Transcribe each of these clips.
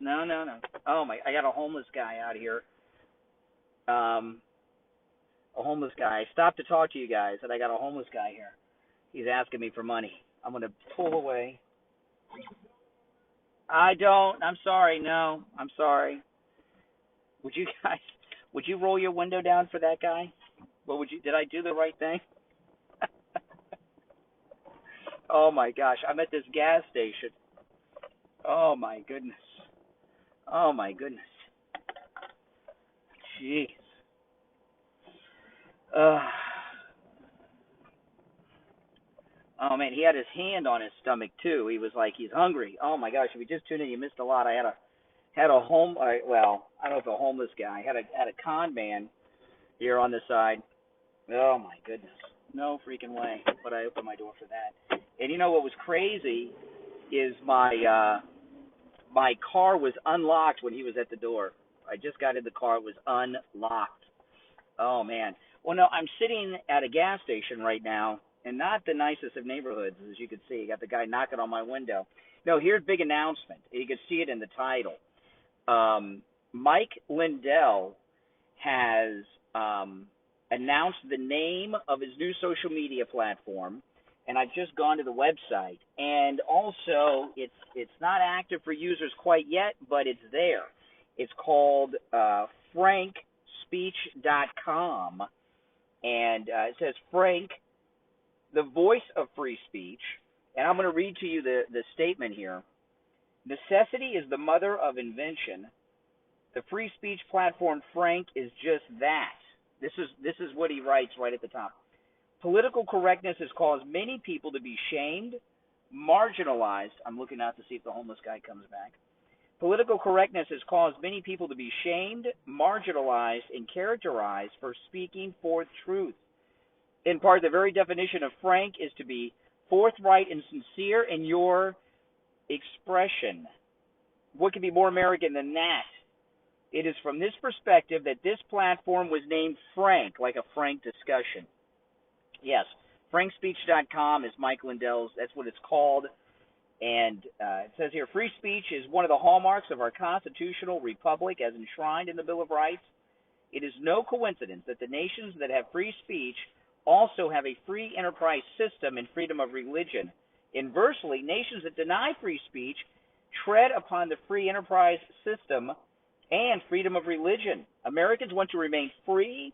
No, no, no. Oh my! I got a homeless guy out here. Um, a homeless guy. I stopped to talk to you guys, and I got a homeless guy here. He's asking me for money. I'm gonna pull away. I don't. I'm sorry. No, I'm sorry. Would you guys? Would you roll your window down for that guy? What would you? Did I do the right thing? Oh my gosh! I'm at this gas station. Oh my goodness. Oh my goodness. Jeez. Uh, oh man, he had his hand on his stomach too. He was like he's hungry. Oh my gosh! If you just tuned in, you missed a lot. I had a well, I don't know if a homeless guy had a con man here on the side. Oh my goodness. No freaking way. But I opened my door for that. And you know what was crazy is my car was unlocked when he was at the door. I just got in the car, it was unlocked. Oh man. Well no, I'm sitting at a gas station right now, and not the nicest of neighborhoods, as you can see. You got the guy knocking on my window. No, here's big announcement. You can see it in the title. Mike Lindell has announced the name of his new social media platform, and I've just gone to the website. And also, it's not active for users quite yet, but it's there. It's called frankspeech.com, and it says Frank, the voice of free speech. And I'm going to read to you the statement here. Necessity is the mother of invention. The free speech platform Frank is just that. This is what he writes right at the top. Political correctness has caused many people to be shamed, marginalized. I'm looking out to see if the homeless guy comes back. Political correctness has caused many people to be shamed, marginalized, and characterized for speaking forth truth. In part, the very definition of frank is to be forthright and sincere in your expression. What could be more American than that? It is from this perspective that this platform was named Frank, like a frank discussion. Yes, frankspeech.com is Mike Lindell's, that's what it's called. And it says here, free speech is one of the hallmarks of our constitutional republic as enshrined in the Bill of Rights. It is no coincidence that the nations that have free speech also have a free enterprise system and freedom of religion. Inversely, nations that deny free speech tread upon the free enterprise system and freedom of religion. Americans want to remain free.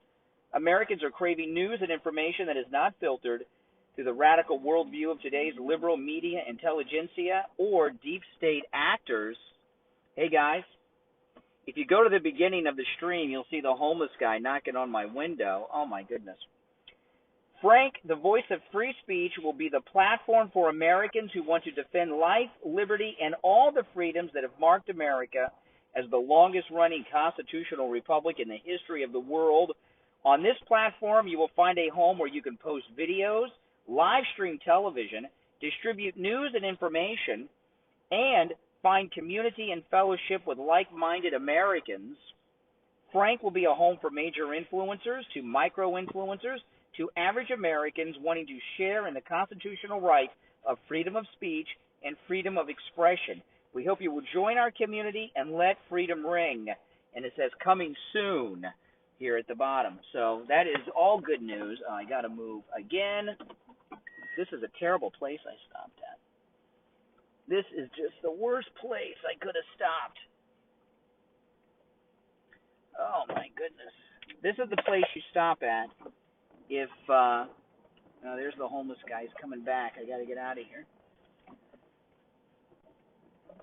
Americans are craving news and information that is not filtered through the radical worldview of today's liberal media intelligentsia or deep state actors. Hey guys, if you go to the beginning of the stream, you'll see the homeless guy knocking on my window. Oh my goodness. Frank, the voice of free speech, will be the platform for Americans who want to defend life, liberty, and all the freedoms that have marked America as the longest-running constitutional republic in the history of the world. On this platform, you will find a home where you can post videos, live stream television, distribute news and information, and find community and fellowship with like-minded Americans. Frank will be a home for major influencers to micro-influencers to average Americans wanting to share in the constitutional right of freedom of speech and freedom of expression. We hope you will join our community and let freedom ring. And it says coming soon here at the bottom. So that is all good news. I got to move again. This is a terrible place I stopped at. This is just the worst place I could have stopped. Oh my goodness. This is the place you stop at if, there's the homeless guy. He's coming back. I got to get out of here.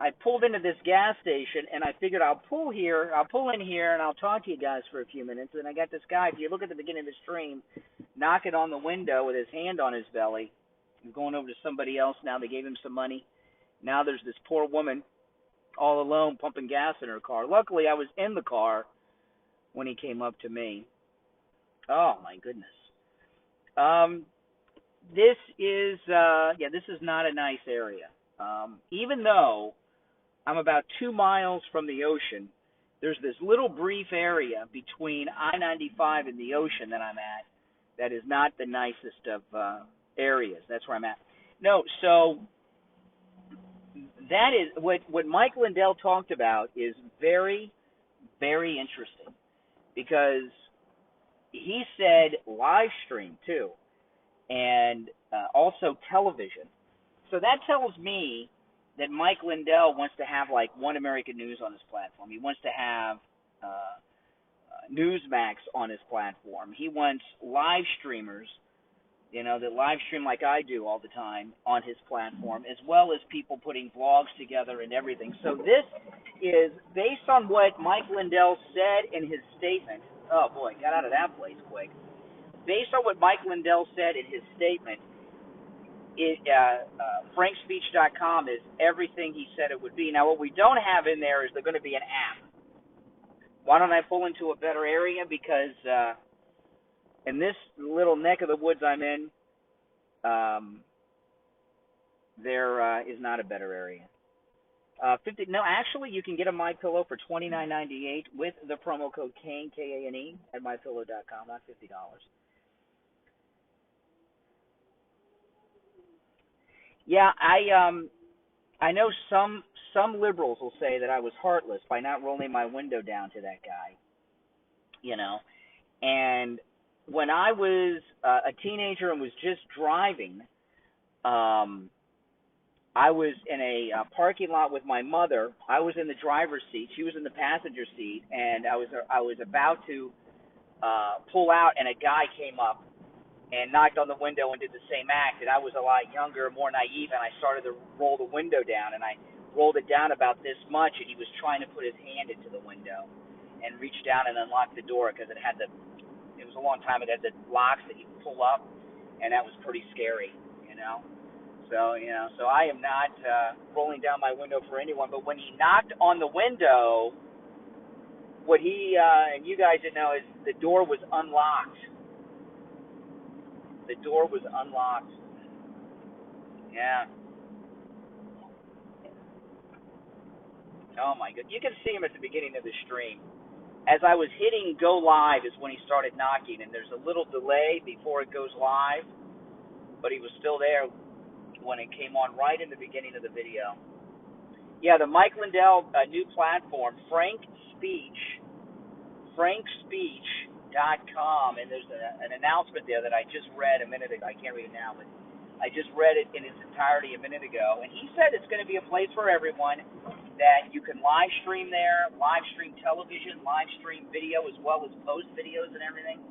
I pulled into this gas station, and I figured I'll pull in here, and I'll talk to you guys for a few minutes. And I got this guy, if you look at the beginning of the stream, knocking on the window with his hand on his belly. I'm going over to somebody else now. They gave him some money. Now there's this poor woman all alone pumping gas in her car. Luckily, I was in the car when he came up to me. Oh, my goodness. This is not a nice area. Even though I'm about 2 miles from the ocean, there's this little brief area between I-95 and the ocean that I'm at that is not the nicest of areas. That's where I'm at. No, so that is what Mike Lindell talked about is very, very interesting, because he said live stream too, and also television. So that tells me that Mike Lindell wants to have like One American News on his platform. He wants to have Newsmax on his platform. He wants live streamers, that live stream like I do all the time on his platform, as well as people putting vlogs together and everything. So this is based on what Mike Lindell said in his statement. Oh boy, got out of that place quick. Based on what Mike Lindell said in his statement, frankspeech.com is everything he said it would be. Now, what we don't have in there is going to be an app. Why don't I pull into a better area? Because in this little neck of the woods I'm in, there is not a better area. Actually, you can get a MyPillow for $29.98 with the promo code Kane, Kane, at mypillow.com, not $50. Yeah, I know some liberals will say that I was heartless by not rolling my window down to that guy, And when I was a teenager and was just driving, I was in a parking lot with my mother. I was in the driver's seat. She was in the passenger seat, and I was about to pull out, and a guy came up and knocked on the window and did the same act. And I was a lot younger, more naive, and I started to roll the window down, and I rolled it down about this much, and he was trying to put his hand into the window and reach down and unlock the door, because it was a long time ago, the locks that you pull up, and that was pretty scary, So, so I am not rolling down my window for anyone. But when he knocked on the window, what he and you guys didn't know is the door was unlocked. The door was unlocked. Yeah. Oh my God. You can see him at the beginning of the stream. As I was hitting go live is when he started knocking, and there's a little delay before it goes live, but he was still there when it came on right in the beginning of the video. Yeah, the Mike Lindell new platform, frankspeech.com, and there's an announcement there that I just read a minute ago. I can't read it now, but I just read it in its entirety a minute ago. And he said it's going to be a place for everyone, that you can live stream there, live stream television, live stream video, as well as post videos and everything.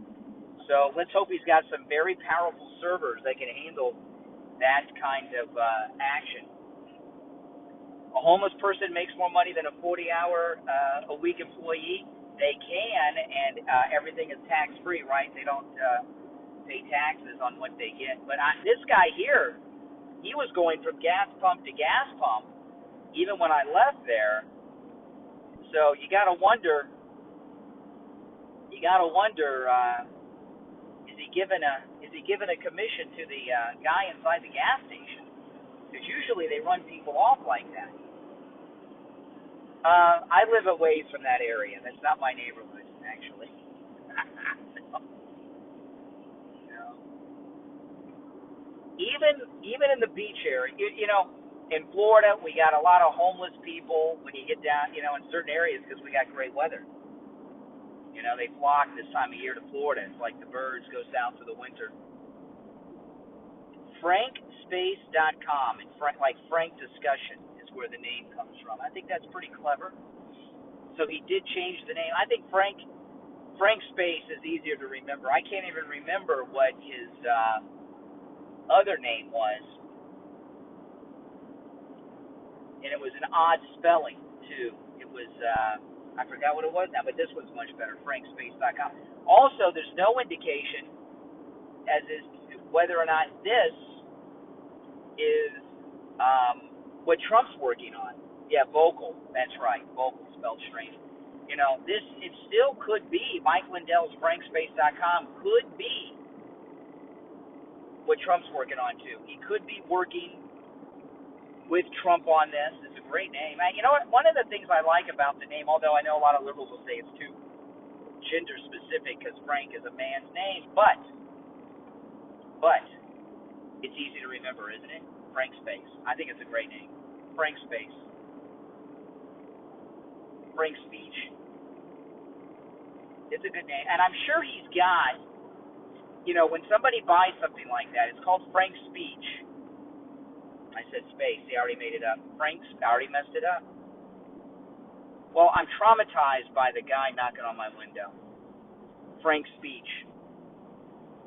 So let's hope he's got some very powerful servers that can handle that kind of action. A homeless person makes more money than a 40-hour-a-week employee. They can, and everything is tax-free, right? They don't pay taxes on what they get. But this guy here, he was going from gas pump to gas pump, even when I left there. So you got to wonder, is he given a commission to the guy inside the gas station? Because usually they run people off like that. I live a ways from that area. That's not my neighborhood, actually. No. Even in the beach area, in Florida, we got a lot of homeless people when you get down, in certain areas, because we got great weather. They flock this time of year to Florida. It's like the birds go south for the winter. FrankSpace.com, and like Frank Discussion is where the name comes from. I think that's pretty clever. So he did change the name. I think Frank Space is easier to remember. I can't even remember what his other name was. And it was an odd spelling, too. It was, I forgot what it was now, but this one's much better, frankspace.com. Also, there's no indication as to whether or not this is what Trump's working on. Yeah, Vocal. That's right. Vocal, spelled strange. It still could be, Mike Lindell's frankspace.com could be what Trump's working on, too. He could be working with Trump on this. It's a great name. You know what? One of the things I like about the name, although I know a lot of liberals will say it's too gender specific because Frank is a man's name, but it's easy to remember, isn't it? Frank Space. I think it's a great name. Frank Space. Frank Speech. It's a good name. And I'm sure he's got, when somebody buys something like that, it's called Frank Speech. I said space. He already made it up. I already messed it up. Well, I'm traumatized by the guy knocking on my window. Frank Speech.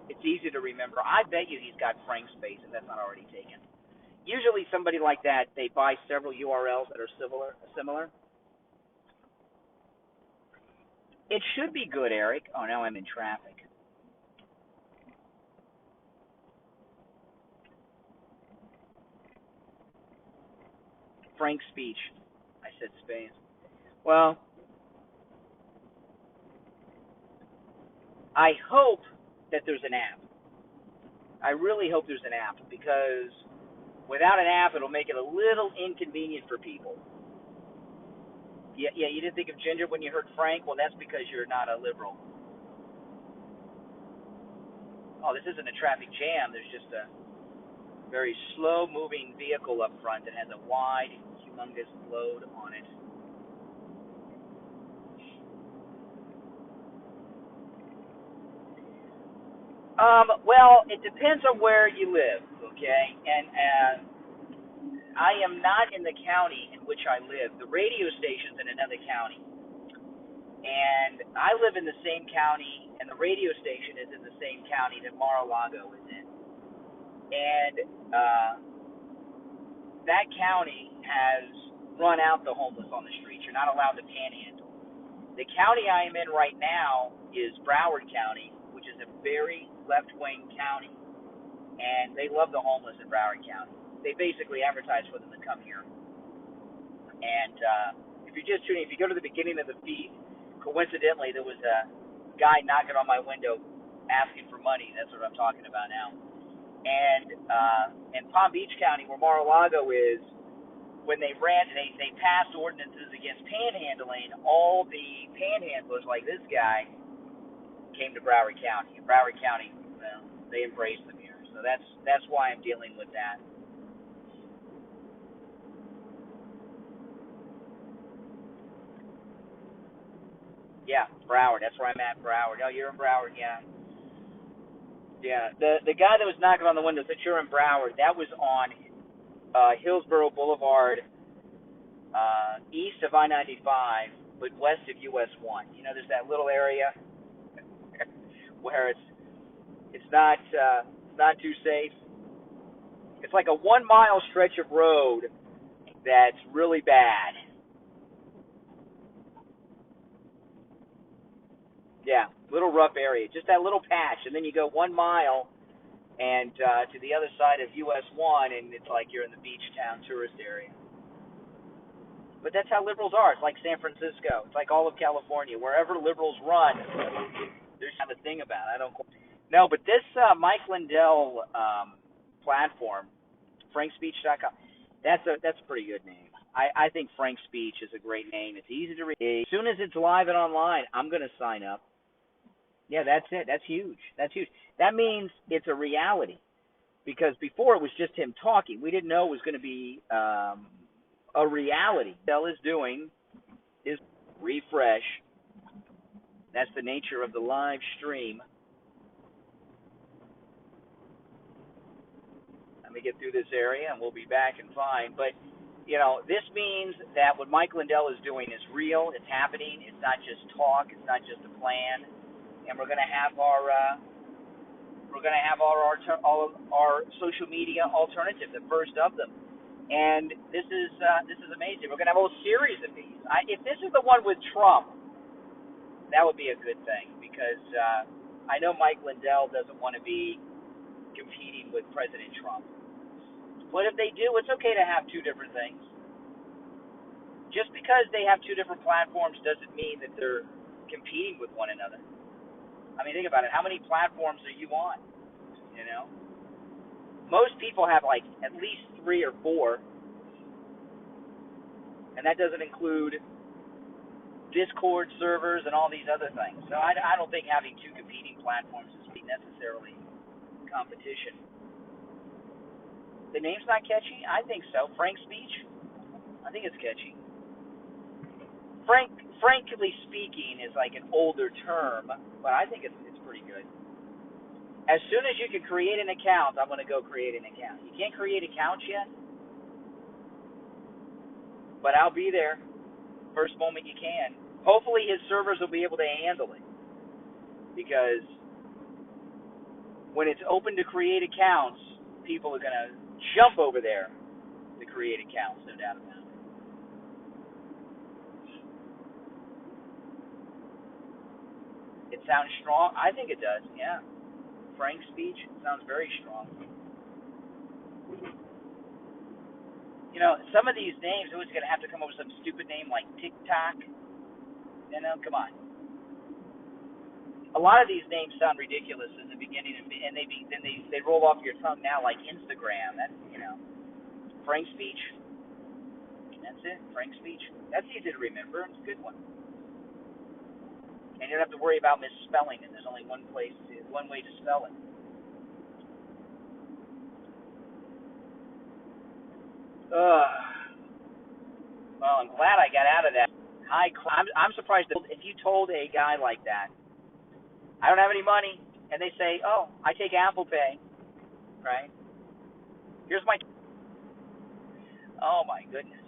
It's easy to remember. I bet you he's got Frank Space if that's not already taken. Usually somebody like that, they buy several URLs that are similar. It should be good, Eric. Oh, now I'm in traffic. Frank Speech. I said space. Well, I hope that there's an app. I really hope there's an app, because without an app, it'll make it a little inconvenient for people. Yeah, you didn't think of Ginger when you heard Frank? Well, that's because you're not a liberal. Oh, this isn't a traffic jam. There's just a very slow-moving vehicle up front that has a wide, humongous load on it. Well, it depends on where you live, okay? And I am not in the county in which I live. The radio station's in another county. And I live in the same county, and the radio station is in the same county that Mar-a-Lago is in. And that county has run out the homeless on the streets. You're not allowed to panhandle. The county I am in right now is Broward County, which is a very left-wing county, and they love the homeless in Broward County. They basically advertise for them to come here. And if you're just tuning, if you go to the beginning of the feed, coincidentally, there was a guy knocking on my window asking for money. That's what I'm talking about now. And in Palm Beach County, where Mar-a-Lago is, when they passed ordinances against panhandling, all the panhandlers like this guy came to Broward County. And Broward County, well, they embraced them here. So that's why I'm dealing with that. Yeah, Broward. That's where I'm at, Broward. Oh, you're in Broward, yeah. Yeah, the guy that was knocking on the window said you're in Broward. That was on Hillsborough Boulevard, east of I-95, but west of US 1. There's that little area where it's not too safe. It's like a 1 mile stretch of road that's really bad. Yeah, little rough area. Just that little patch, and then you go 1 mile and to the other side of US 1, and it's like you're in the beach town tourist area. But that's how liberals are. It's like San Francisco. It's like all of California. Wherever liberals run, there's kind of a thing about it. No, but this Mike Lindell platform, frankspeech.com, that's a pretty good name. I think Frank Speech is a great name. It's easy to read. As soon as it's live and online, I'm going to sign up. Yeah, that's it. That's huge. That means it's a reality. Because before it was just him talking. We didn't know it was going to be a reality. What Lindell is doing is refresh. That's the nature of the live stream. Let me get through this area, and we'll be back and fine. But, this means that what Mike Lindell is doing is real. It's happening. It's not just talk. It's not just a plan. And we're going to have all of our social media alternative, the first of them. And this is amazing. We're going to have a whole series of these. If this is the one with Trump, that would be a good thing, because I know Mike Lindell doesn't want to be competing with President Trump. But if they do, it's okay to have two different things. Just because they have two different platforms doesn't mean that they're competing with one another. I mean, think about it. How many platforms are you on? Most people have like at least 3 or 4, and that doesn't include Discord servers and all these other things. So I don't think having two competing platforms is necessarily competition. The name's not catchy? I think so. Frank Speech? I think it's catchy. Frankly speaking, is like an older term, but I think it's pretty good. As soon as you can create an account, I'm going to go create an account. You can't create accounts yet, but I'll be there first moment you can. Hopefully his servers will be able to handle it, because when it's open to create accounts, people are going to jump over there to create accounts, no doubt about it. It sounds strong. I think it does, yeah. Frank's speech sounds very strong. You know, some of these names, who's going to have to come up with some stupid name like TikTok? You know, come on. A lot of these names sound ridiculous in the beginning, and they roll off your tongue now like Instagram. That's, Frank's speech. That's it, Frank's speech. That's easy to remember. It's a good one. And you don't have to worry about misspelling it. There's only one way to spell it. Well, I'm glad I got out of that. I'm surprised that if you told a guy like that, I don't have any money, and they say, oh, I take Apple Pay, right? Here's my, oh my goodness.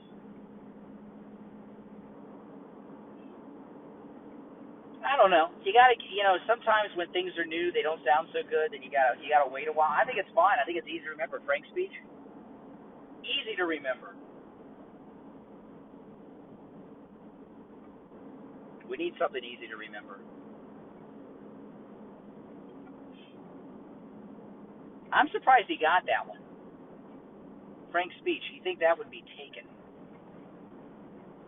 I don't know. You gotta, sometimes when things are new, they don't sound so good, then you gotta wait a while. I think it's fine. I think it's easy to remember. Frank's speech, easy to remember. We need something easy to remember. I'm surprised he got that one. Frank's speech. You think that would be taken?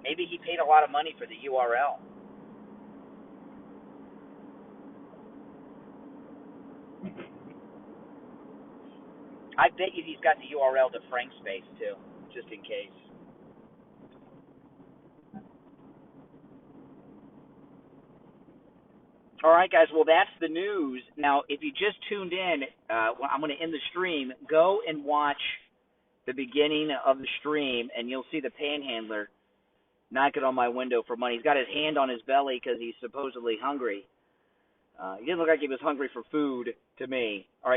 Maybe he paid a lot of money for the URL. I bet you he's got the URL to Frank's space too, just in case. All right, guys. Well, that's the news. Now, if you just tuned in, I'm going to end the stream. Go and watch the beginning of the stream, and you'll see the panhandler knocking on my window for money. He's got his hand on his belly because he's supposedly hungry. He didn't look like he was hungry for food to me. All right.